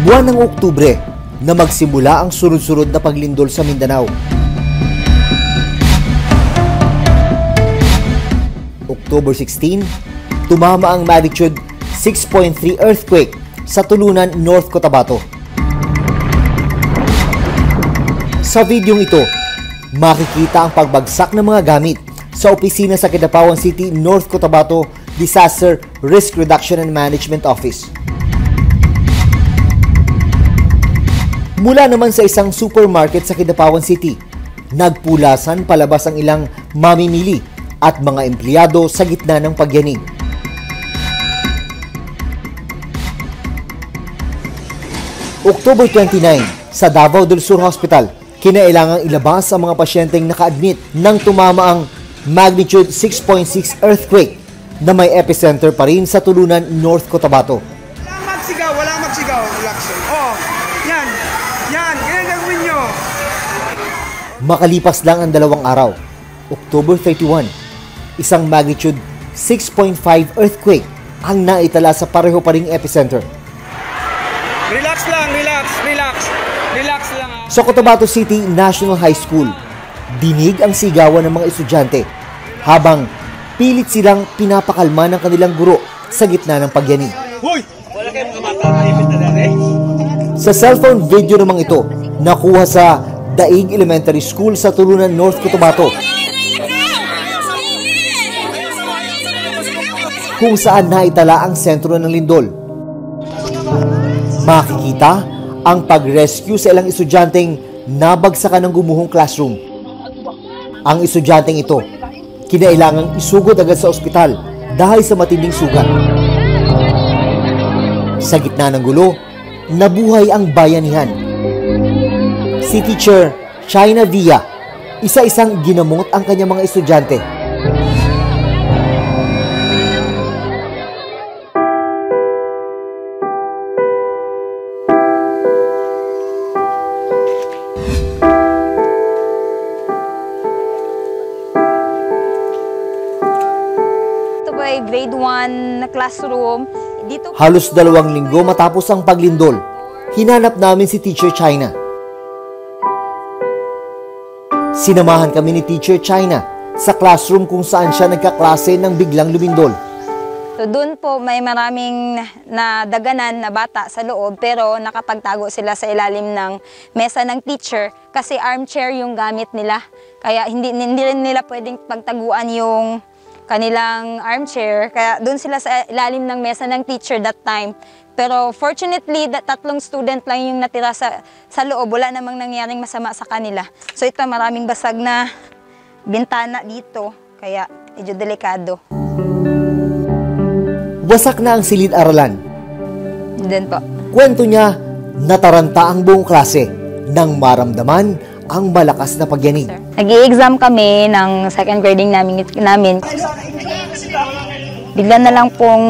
Buwan ng Oktubre na magsimula ang sunod-sunod na paglindol sa Mindanao. October 16, tumama ang magnitude 6.3 earthquake sa Tulunan, North Cotabato. Sa videong ito, makikita ang pagbagsak ng mga gamit sa opisina sa Kidapawan City, North Cotabato Disaster Risk Reduction and Management Office. Mula naman sa isang supermarket sa Kidapawan City, nagpulasan palabas ang ilang mamimili at mga empleyado sa gitna ng pagyanig. October 29, sa Davao del Sur Hospital, kinailangang ilabas ang mga pasyenteng naka-admit nang tumama ang magnitude 6.6 earthquake na may epicenter pa rin sa Tulunan, North Cotabato. Walang magsigaw, relax. Oh, yan, ganyan gagawin nyo. Makalipas lang ang 2 araw, October 31, isang magnitude 6.5 earthquake ang naitala sa pareho pa ring epicenter. Relax lang. Sa Cotabato City National High School, dinig ang sigawan ng mga estudyante habang pilit silang pinapakalma ng kanilang guro sa gitna ng pagyanig. Hoy! Wala kayong mga mata. Sa cellphone video namang ito, nakuha sa Daig Elementary School sa Tulunan, North Cotabato, kung saan naitala ang sentro ng lindol. Makikita ang pag-rescue sa ilang estudyanteng nabagsakan ng gumuhong classroom. Ang estudyanteng ito, kinailangang isugod agad sa ospital dahil sa matinding sugat. Sa gitna ng gulo, nabuhay ang bayanihan. Si Teacher China Villa, isa-isang ginamot ang kanyang mga estudyante. Grade 1 na classroom. Dito halos 2 linggo matapos ang paglindol, hinanap namin si Teacher China. Sinamahan kami ni Teacher China sa classroom kung saan siya nagkaklase nang biglang lumindol. So doon po may maraming nadaganan na bata sa loob pero nakapagtago sila sa ilalim ng mesa ng teacher kasi armchair yung gamit nila. Kaya hindi rin nila pwedeng pagtaguan yung kanilang armchair, kaya doon sila sa ilalim ng mesa ng teacher that time. Pero fortunately, 3 student lang yung natira sa loob, wala namang nangyaring masama sa kanila. So ito, maraming basag na bintana dito, kaya medyo delikado. Wasak na ang silid-aralan. Then po. Kwento niya, nataranta ang buong klase nang maramdaman ang malakas na pagyanig. Nag-i-exam kami ng second grading namin. Bigla na lang pong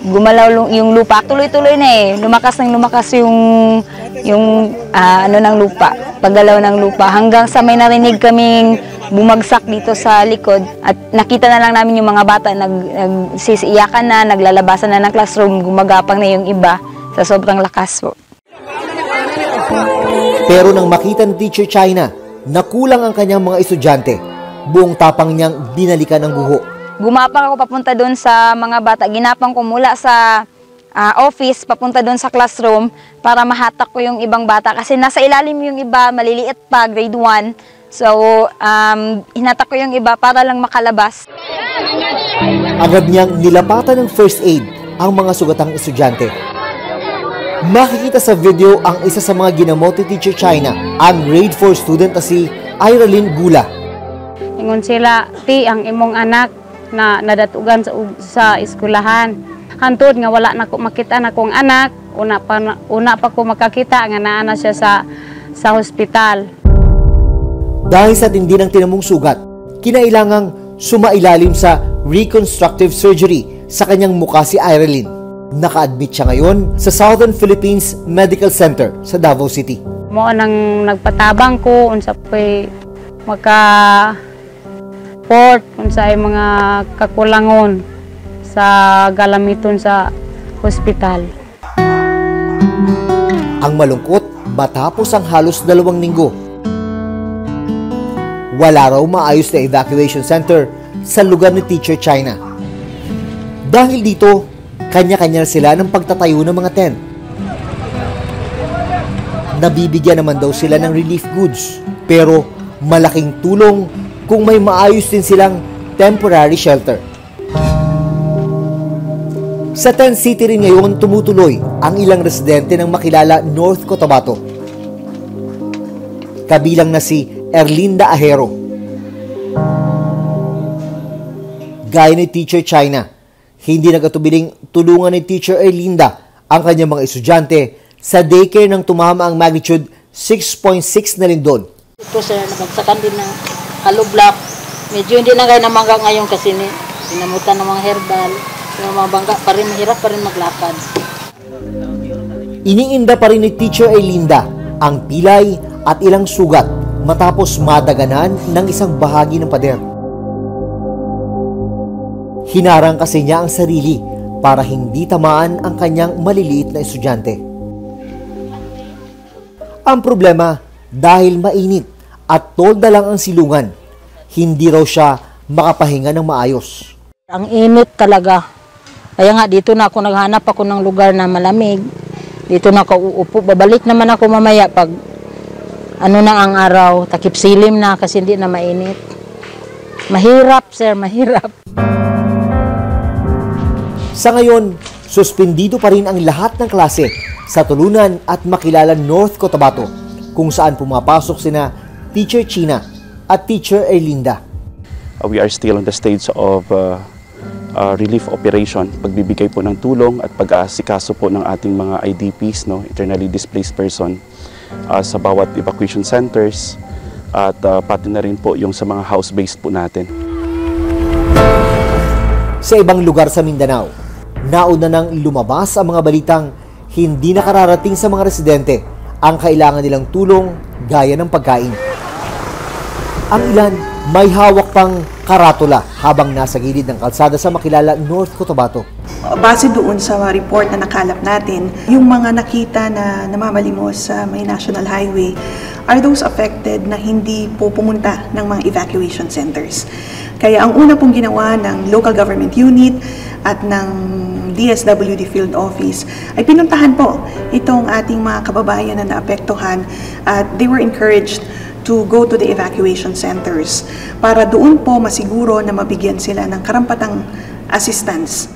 gumalaw yung lupa. Tuloy-tuloy na eh. Lumakas yung ano ng lupa. Paggalaw ng lupa. Hanggang sa may narinig kaming bumagsak dito sa likod. At nakita na lang namin yung mga bata nagsisiyakan na, naglalabasan na ng classroom. Gumagapang na yung iba sa sobrang lakas po. Pero nang makita ni Teacher China na kulang ang kanyang mga estudyante, buong tapang niyang binalikan ang guho. Gumapang ako papunta doon sa mga bata. Ginapang ko mula sa office papunta doon sa classroom para mahatak ko yung ibang bata. Kasi nasa ilalim yung iba, maliliit pa, grade 1. So, hinatak ko yung iba para lang makalabas. Agad niyang nilapatan ng first aid ang mga sugatang estudyante. Makikita sa video ang isa sa mga ginamot ni Teacher China, ang grade 4 student na si Iralyn Gula. Ingon sila, ti ang imong anak na nadatugan sa eskwelahan. Hantod nga wala na ko makita na kong anak, una pa ko makakita nga naa na siya sa hospital. Dahil sa tindi ng tinamong sugat, kinailangang sumailalim sa reconstructive surgery sa kanyang mukha si Iralyn. Naka-admit siya ngayon sa Southern Philippines Medical Center sa Davao City. Mo nang nagpatabang ko unsa pay maka-port unsa ay mga kakulangon sa galamiton sa hospital. Ang malungkot, matapos ang halos 2 linggo, wala raw maayos na evacuation center sa lugar ni Teacher China. Dahil dito, kanya-kanya sila ng pagtatayo ng mga tent. Nabibigyan naman daw sila ng relief goods, pero malaking tulong kung may maayos din silang temporary shelter. Sa Tent City rin ngayon tumutuloy ang ilang residente ng makilala North Cotabato. Kabilang na si Erlinda Ahero. Gaya ni Teacher China, hindi nagatubiling tulungan ni Teacher Erlinda ang kanyang mga estudyante sa daycare nang tumama ang magnitude 6.6 na lindol. Ito sir, nabagsakan din ng hollow block. Medyo hindi na kaya namangga ngayon kasi pinamutan ng mga herbal. Yung mga bangga pa rin, mahirap pa rin maglakad. Iniinda pa rin ni Teacher Erlinda ang pilay at ilang sugat matapos madaganan ng isang bahagi ng pader. Hinarang kasi niya ang sarili para hindi tamaan ang kanyang maliliit na estudyante. Ang problema, dahil mainit at tolda lang ang silungan, hindi raw siya makapahinga ng maayos. Ang init talaga. Kaya nga dito na ako naghanap ako ng lugar na malamig. Dito na ako uupo. Babalik naman ako mamaya pag ano na ang araw. Takip silim na kasi hindi na mainit. Mahirap sir, mahirap. Sa ngayon, suspindido pa rin ang lahat ng klase sa Tulunan at makilala North Cotabato, kung saan pumapasok sina Teacher China at Teacher Erlinda. We are still on the stage of relief operation, pagbibigay po ng tulong at pag-aasikaso po ng ating mga IDPs, internally displaced person, sa bawat evacuation centers at pati na rin po yung sa mga house-based po natin. Sa ibang lugar sa Mindanao, nauna nang lumabas ang mga balitang hindi nakararating sa mga residente ang kailangan nilang tulong gaya ng pagkain. Ang ilan may hawak pang karatula habang nasa gilid ng kalsada sa makilala North Cotabato. Base doon sa report na nakalap natin, yung mga nakita na namamalimos sa may national highway are those affected na hindi po pumunta ng mga evacuation centers. Kaya ang una pong ginawa ng local government unit at ng DSWD Field Office ay pinuntahan po itong ating mga kababayan na naapektuhan at they were encouraged to go to the evacuation centers para doon po masiguro na mabigyan sila ng karampatang assistance.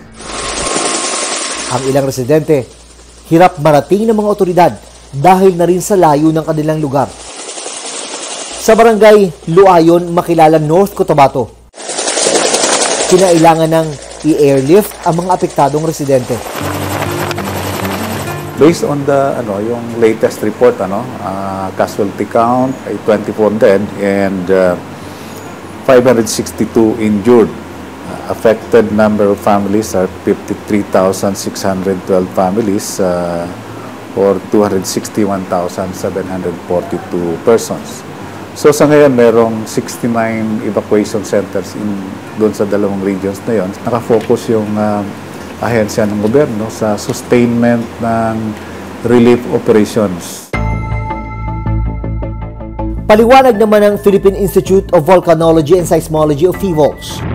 Ang ilang residente, hirap marating ng mga otoridad dahil na rin sa layo ng kanilang lugar. Sa barangay Luayon, makilala North Cotabato, kinailangan ng i-airlift ang mga apektadong residente. Based on the yung latest report, casualty count ay 24 dead and 562 injured. Affected number of families are 53,612 families or 261,742 persons. So sa ngayon, merong 69 evacuation centers doon sa dalawang regions na yon. Nakafocus yung ahensya ng gobyerno sa sustainment ng relief operations. Paliwanag naman ng Philippine Institute of Volcanology and Seismology of PHIVOLCS.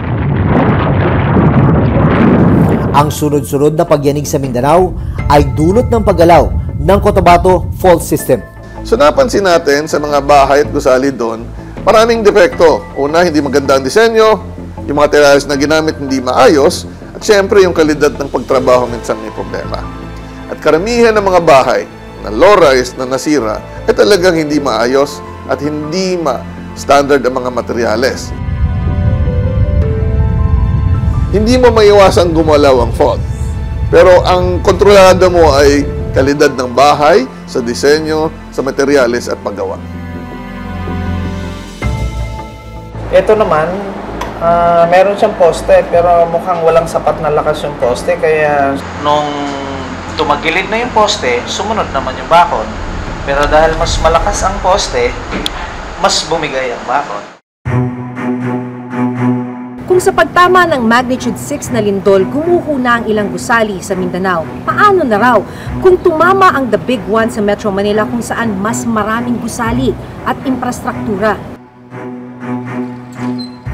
Ang sunod-sunod na pagyanig sa Mindanao ay dulot ng paggalaw ng Cotabato Fault System. So napansin natin sa mga bahay at gusali doon, maraming depekto. Una, hindi maganda ang disenyo, yung mga materials na ginamit hindi maayos, at syempre yung kalidad ng pagtrabaho minsan may problema. At karamihan ng mga bahay na low-rise na nasira ay talagang hindi maayos at hindi standard ang mga materyales. Hindi mo maiwasang gumalaw ang fault. Pero ang kontrolado mo ay kalidad ng bahay, sa disenyo, sa materyales at paggawa. Ito naman, meron siyang poste pero mukhang walang sapat na lakas yung poste kaya nung tumagilid na yung poste, sumunod naman yung bakod. Pero dahil mas malakas ang poste, mas bumigay ang bakod. Kung sa pagtama ng magnitude 6 na lindol, gumuho na ang ilang gusali sa Mindanao, paano na raw kung tumama ang the big one sa Metro Manila kung saan mas maraming gusali at infrastruktura?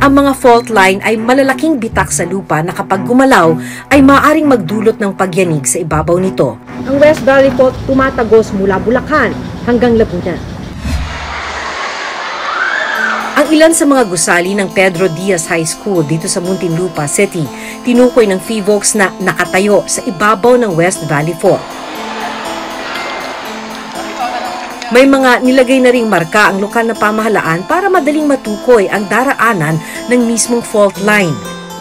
Ang mga fault line ay malalaking bitak sa lupa na kapag gumalaw ay maaaring magdulot ng pagyanig sa ibabaw nito. Ang West Valley Fault tumatagos mula Bulacan hanggang Laguna. Ang ilan sa mga gusali ng Pedro Diaz High School dito sa Muntinlupa City tinukoy ng PHIVOLCS na nakatayo sa ibabaw ng West Valley Fault. May mga nilagay na ring marka ang lokal na pamahalaan para madaling matukoy ang daraanan ng mismong fault line.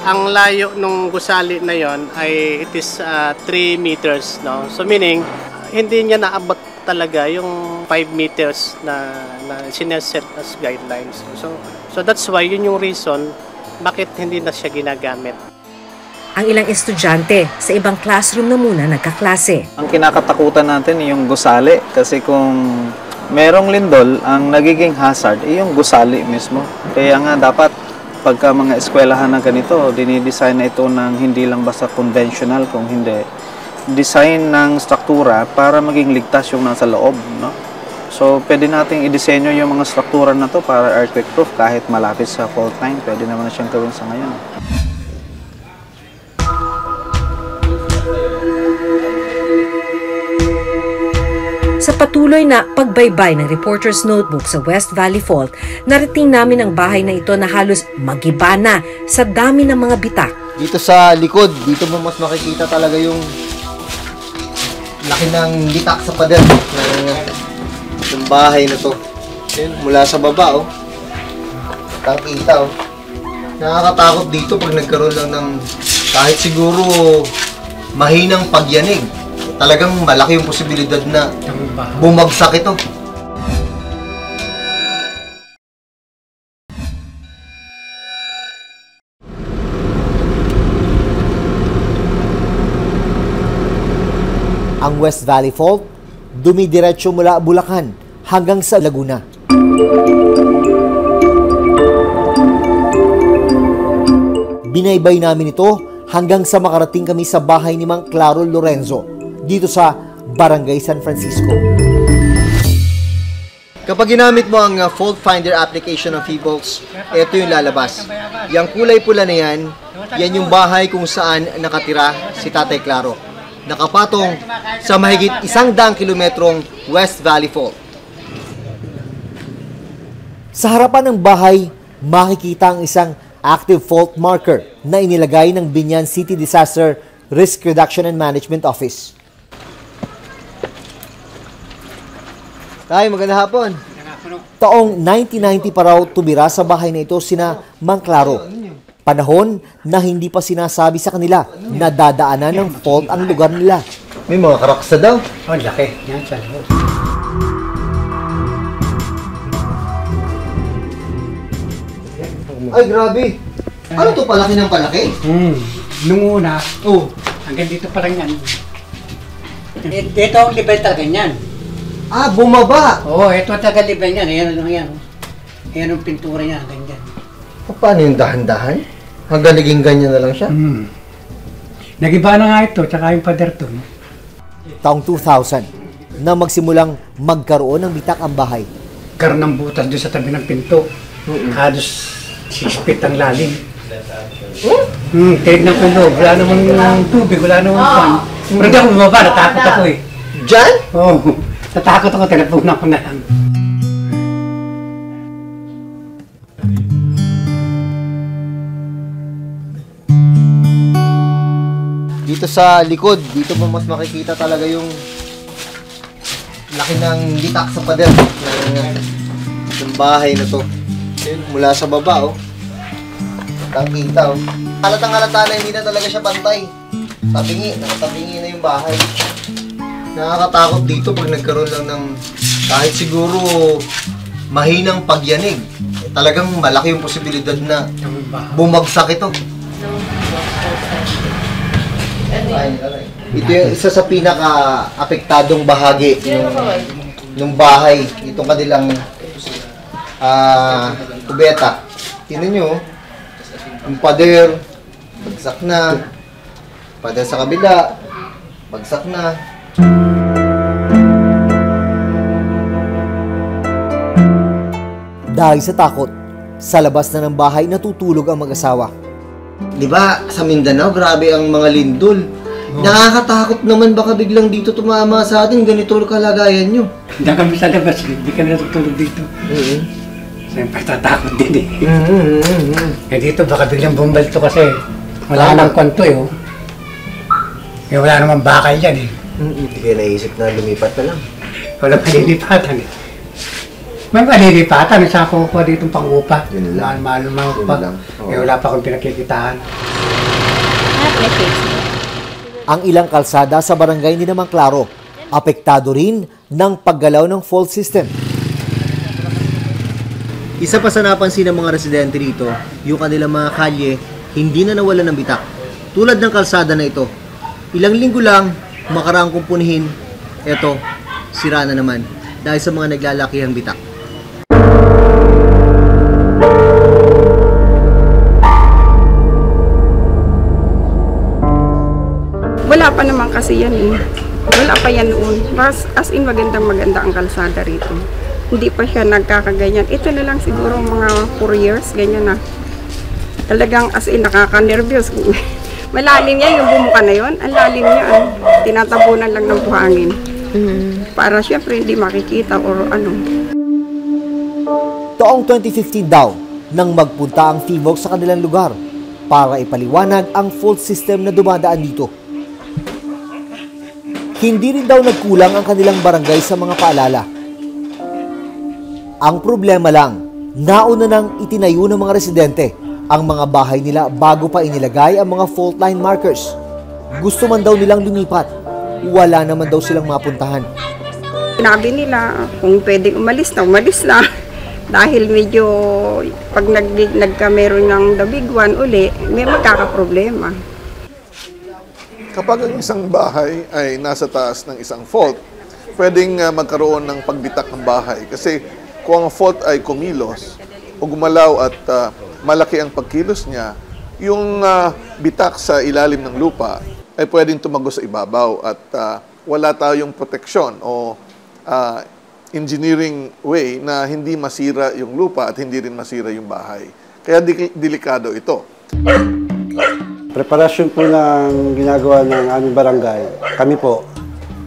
Ang layo ng gusali na yon ay it is 3 meters, no? So meaning hindi niya naabot talaga yung 5 meters na sineset as guidelines. So that's why yun yung reason bakit hindi na siya ginagamit. Ang ilang estudyante sa ibang classroom na muna nagkaklase. Ang kinakatakutan natin yung gusali kasi kung merong lindol, ang nagiging hazard ay yung gusali mismo. Kaya nga dapat pagka mga eskwelahan na ganito, dinidesign na ito ng hindi lang basta conventional, kung hindi design ng struktura para maging ligtas yung nasa loob, no? So pwede nating i-disenyo yung mga struktura na to para earthquake proof kahit malapit sa fault line, pwede naman na siyang gawin sa ngayon. Sa patuloy na pagbaybay ng Reporter's Notebook sa West Valley Fault, narating namin ang bahay na ito na halos magiba na sa dami ng mga bitak. Dito sa likod, dito mo mas makikita talaga yung laki ng bitak sa pader ng bahay na to. Yun, mula sa baba, oh. Kita, oh. Nakakatakot dito pag nagkaroon lang ng kahit siguro mahinang pagyanig. Talagang malaki yung posibilidad na bumagsak ito. Ang West Valley Fault, dumidiretso mula Bulacan hanggang sa Laguna. Binaybay namin ito hanggang sa makarating kami sa bahay ni Mang Claro Lorenzo dito sa Barangay San Francisco. Kapag ginamit mo ang fault finder application ng PHIVOLCS, ito yung lalabas. Yang kulay pula na yan yung bahay kung saan nakatira si Tatay Claro. Nakapatong sa mahigit 100 kilometrong West Valley Fault. Sa harapan ng bahay, makikita ang isang active fault marker na inilagay ng Binyan City Disaster Risk Reduction and Management Office. Tay, magandang hapon. Taong 1990 pa raw tumira sa bahay na ito sina Mang Claro. Panahon na hindi pa sinasabi sa kanila na dadaanan ng fault ang lugar nila. May mga karaksa daw. Oh, laki. Yan sa loob. Ay, grabe. Ano to, palaki ng palaki? Nung una, hanggang dito pa lang yan. Ito ang level talaga yan. Ah, bumaba. Oo, ito ang taga level yan. Ayan lang yan. Ayan ang pintura niya, ganyan. Paano yung dahan-dahan? Hanggang naging ganyan na lang siya? Nagiba na nga ito, tsaka yung pader to. Taong 2000, na magsimulang magkaroon ng bitak ang bahay. Karoon ng butas doon sa tabi ng pinto. Halos 6 feet ang lalim. Tinignan ko loob, wala naman tubig, wala naman pan. Pero di ako bumaba, natakot ako eh. Diyan? Oo, natakot ako, teleponan ko na lang. Dito sa likod, dito mo mas makikita talaga yung laki ng bitak sa pader ng bahay na to. Mula sa baba, oh. Kita, oh. Halatang-halata na hindi na talaga siya pantay. Nakatabingi na yung bahay. Nakakatakot dito pag nagkaroon lang ng kahit siguro mahinang pagyanig. Talagang malaki yung posibilidad na bumagsak ito. Ito yung isa sa pinaka-apektadong bahagi ng bahay. Itong kanilang kubeta. Tingnan nyo, Ang pader, bagsak na. Pader sa kabila, bagsak na. Dahil sa takot, sa labas na ng bahay natutulog ang mag-asawa. Di ba, sa Mindanao, grabe ang mga lindol. Nakakatakot naman baka biglang dito tumama sa atin, ganito kalagayan nyo. Hindi kami sa labas, hindi kami natutulog dito. Siyempre, tatakot din eh. Eh dito, baka biglang bumbalto kasi wala nang kwanto eh. Eh wala naman bakal yan eh. Hindi kayo naisip na lumipat na lang. Wala palilipatan eh. May palilipatan, isa ako kuha dito pang-upa. Yun lang. Mahal pa. Eh wala pa akong pinakikitahan. Ang ilang kalsada sa barangay hindi naman klaro. Apektado rin ng paggalaw ng fault system. Isa pa sa napansin ng mga residente dito, yung kanilang mga kalye hindi na nawala ng bitak. Tulad ng kalsada na ito. Ilang linggo lang, makaraang kumpunihin, eto, sira na naman dahil sa mga naglalakihang bitak. Wala pa naman kasi yan eh. Wala pa yan noon. As in maganda ang kalsada rito. Hindi pa siya nagkakaganyan. Ito na lang siguro mga 4 years, ganyan na. Talagang as in nakaka-nervyos. Malalim niya yung bumuka na yon. Ang lalim niya. Tinatabunan lang ng buhangin. Para syempre hindi makikita or ano. Taong 2015 daw nang magpunta ang FIVOC sa kanilang lugar para ipaliwanag ang fault system na dumadaan dito. Hindi rin daw nagkulang ang kanilang barangay sa mga paalala. Ang problema lang, nauna nang itinayo ng mga residente ang mga bahay nila bago pa inilagay ang mga fault line markers. Gusto man daw nilang lumipat, wala naman daw silang mapuntahan. Sinabi nila kung pwedeng umalis na. Dahil medyo pag nagkameron ng the big one uli, may magkakaproblema. Kapag ang isang bahay ay nasa taas ng isang fault, pwedeng magkaroon ng pagbitak ng bahay. Kasi kung ang fault ay kumilos o gumalaw at malaki ang pagkilos niya, yung bitak sa ilalim ng lupa ay pwedeng tumagos sa ibabaw at wala tayong proteksyon o engineering way na hindi masira yung lupa at hindi rin masira yung bahay. Kaya delikado ito. Preparasyon po ng ginagawa ng aming barangay, kami po,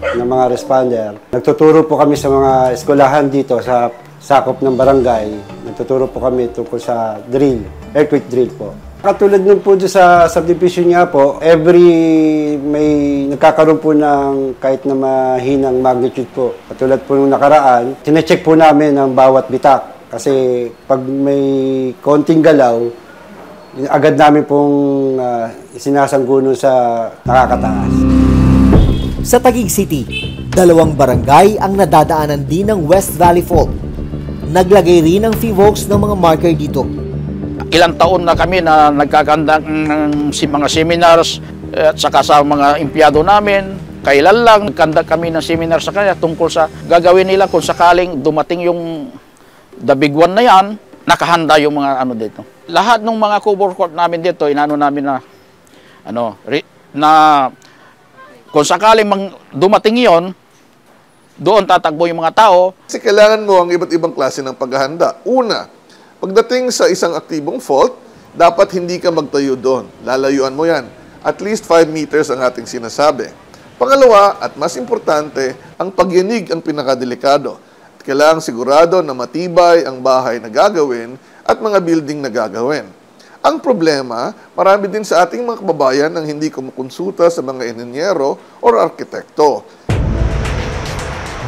ng mga responder. Nagtuturo po kami sa mga eskwelahan dito sa sakop ng barangay. Nagtuturo po kami tungkol sa drill, earthquake drill po. Katulad nun po sa subdivision nga po, may nagkakaroon po ng kahit na mahinang magnitude po. Katulad po nung nakaraan, sinecheck po namin ang bawat bitak. Kasi pag may konting galaw, agad namin pong sinasangguno sa nakakataas. Sa Taguig City, 2 barangay ang nadadaanan din ng West Valley Fault. Naglagay rin ng FIVOC ng mga marker dito. Ilang taon na kami na nagkakandak ng mga seminars at saka sa mga empleyado namin. Kailan lang nagkandak kami ng seminar sa kanila tungkol sa gagawin nila kung sakaling dumating yung the big one na yan, nakahanda yung mga ano dito. Lahat ng mga cover court namin dito, inano namin na kung sakaling dumating yon, doon tatakbo yung mga tao. Kasi kailangan mo ang iba't ibang klase ng paghahanda. Una, pagdating sa isang aktibong fault, dapat hindi ka magtayo doon. Lalayuan mo yan. At least 5 meters ang ating sinasabi. Pangalawa, at mas importante, ang pagyanig ang pinakadelikado. At kailangan sigurado na matibay ang bahay na gagawin at mga building na gagawin. Ang problema, marami din sa ating mga kababayan ang hindi kumukonsulta sa mga inhenyero o arkitekto.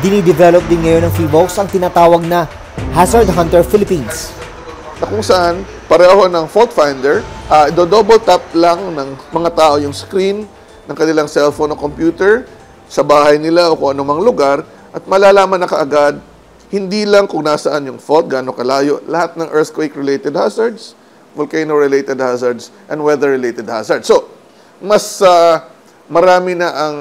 Dinidevelop din ngayon ng FIVOC ang tinatawag na Hazard Hunter Philippines. Na kung saan, pareho ng fault finder, double tap lang ng mga tao yung screen ng kanilang cellphone o computer sa bahay nila o kung anumang lugar at malalaman na kaagad hindi lang kung nasaan yung fault, gaano kalayo, lahat ng earthquake-related hazards, volcano-related hazards, and weather-related hazards. So, mas marami na ang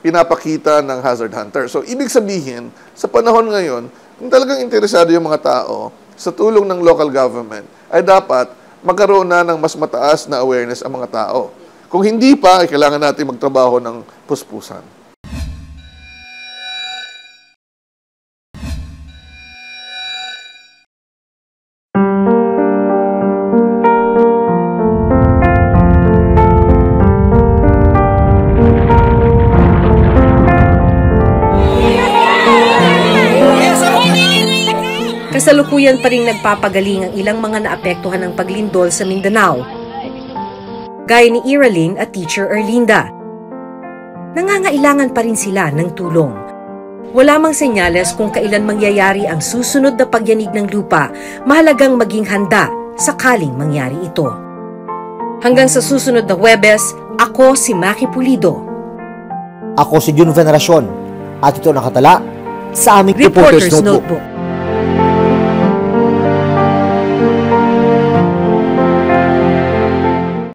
pinapakita ng hazard hunter. So, ibig sabihin, sa panahon ngayon, kung talagang interesado yung mga tao sa tulong ng local government, ay dapat magkaroon na ng mas mataas na awareness ang mga tao. Kung hindi pa, ay kailangan natin magtrabaho ng puspusan. Kasalukuyan pa rin nagpapagaling ang ilang mga naapektuhan ng paglindol sa Mindanao, gaya ni Iraline at Teacher Erlinda. Nangangailangan pa rin sila ng tulong. Wala mang senyales kung kailan mangyayari ang susunod na pagyanig ng lupa, mahalagang maging handa sakaling mangyari ito. Hanggang sa susunod na Huwebes, ako si Maki Pulido. Ako si Jun Veneracion at ito nakatala sa aming Reporter's Notebook.